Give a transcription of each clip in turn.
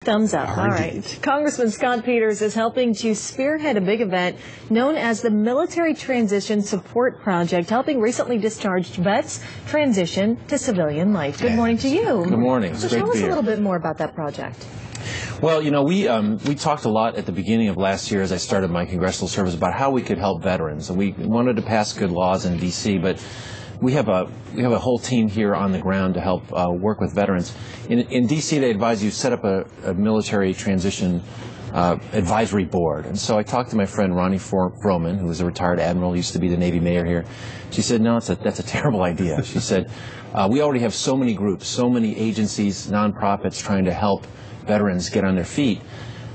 thumbs up. All right. Congressman Scott Peters is helping to spearhead a big event known as the Military Transition Support Project, helping recently discharged vets transition to civilian life. Good morning to you. Good morning. So tell us a little bit more about that project. Well, you know, we talked a lot at the beginning of last year as I started my congressional service about how we could help veterans, and we wanted to pass good laws in D.C., but we have a whole team here on the ground to help work with veterans. In D.C., they advise you set up a military transition advisory board. And so I talked to my friend Ronnie Froman, who was a retired admiral, used to be the Navy mayor here. She said, no, that's a terrible idea. She said, we already have so many groups, so many agencies, nonprofits trying to help veterans get on their feet.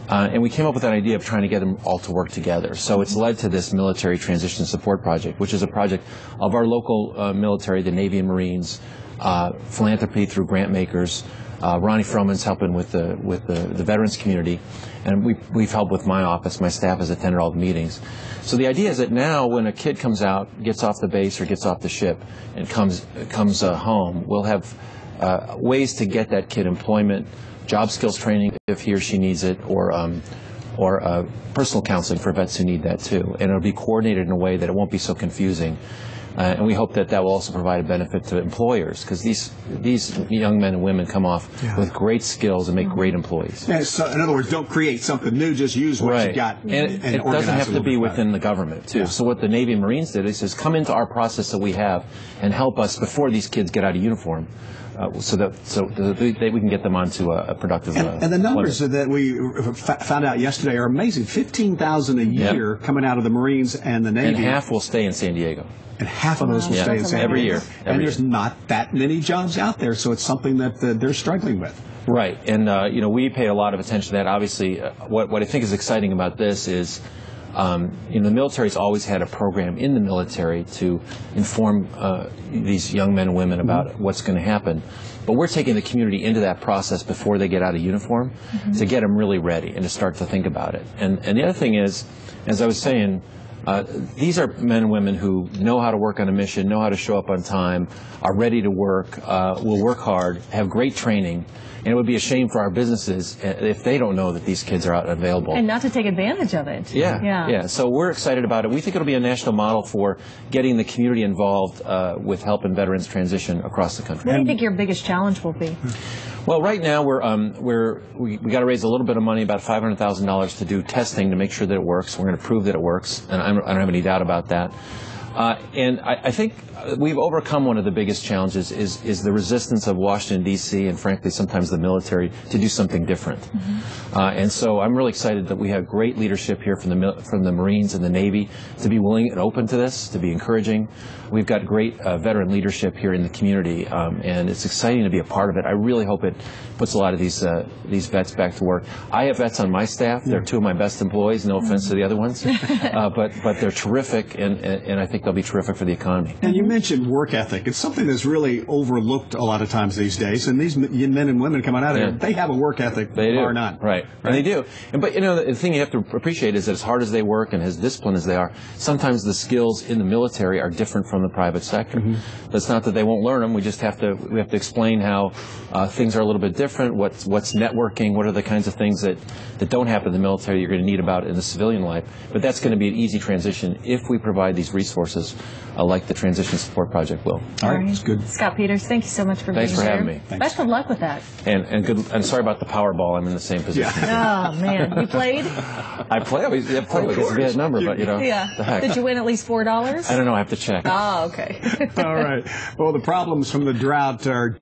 And we came up with that idea of trying to get them all to work together. So it's led to this Military Transition Support Project, which is a project of our local military, the Navy and Marines, philanthropy through grant makers. Ronnie Froman's helping with the veterans community, and we've helped with my office. My staff has attended all the meetings. So the idea is that now when a kid comes out, gets off the base or gets off the ship and comes home, we'll have ways to get that kid employment, job skills training if he or she needs it, or personal counseling for vets who need that too. And it'll be coordinated in a way that it won't be so confusing. And we hope that will also provide a benefit to employers, because these young men and women come off with great skills and make great employees. Yeah, so in other words, don't create something new, just use what you got. And it doesn't have to be within the government, too. Yeah. So what the Navy and Marines did is come into our process that we have and help us before these kids get out of uniform. So that we can get them onto a productive and the numbers that we found out yesterday are amazing. 15,000 a year coming out of the Marines and the Navy. And half will stay in San Diego. And half of those will stay in San Diego. Every year. And there's not that many jobs out there, so it's something that they're struggling with. Right. And, you know, we pay a lot of attention to that. Obviously, what I think is exciting about this is you know, the military's always had a program in the military to inform these young men and women about what's going to happen. But we're taking the community into that process before they get out of uniform to get them really ready and to start to think about it. And the other thing is, as I was saying, these are men and women who know how to work on a mission, know how to show up on time, are ready to work, will work hard, have great training. And it would be a shame for our businesses if they don't know that these kids are out and available. And not to take advantage of it. Yeah. So we're excited about it. We think it'll be a national model for getting the community involved with helping veterans transition across the country. What do you think your biggest challenge will be? Well, right now we got to raise a little bit of money, about $500,000, to do testing to make sure that it works. We're going to prove that it works, and I don't have any doubt about that. And I think we've overcome one of the biggest challenges is the resistance of Washington, D.C., and frankly sometimes the military to do something different. And so I'm really excited that we have great leadership here from the Marines and the Navy to be willing and open to this, to be encouraging. We've got great veteran leadership here in the community, and it's exciting to be a part of it. I really hope it puts a lot of these vets back to work. I have vets on my staff. They're two of my best employees, no offense to the other ones, but they're terrific, and I think they'll be terrific for the economy. And you mentioned work ethic. It's something that's really overlooked a lot of times these days. And these men and women coming out of here, they have a work ethic, or not. Right. And they do. But, you know, the thing you have to appreciate is that as hard as they work and as disciplined as they are, sometimes the skills in the military are different from the private sector. That's not that they won't learn them. We just have to explain how things are a little bit different. What's networking? What are the kinds of things that don't happen in the military you're going to need about in the civilian life? But that's going to be an easy transition if we provide these resources like the Transition Support Project will. All right, that's good. Scott Peters, thank you so much for being here. Thanks for having me. Best of luck with that. And sorry about the Powerball. I'm in the same position. Oh, man. You played? I played. It's a bad number, but, you know. Yeah. The heck. Did you win at least $4? I don't know. I have to check. Oh, okay. All right. Well, the problems from the drought are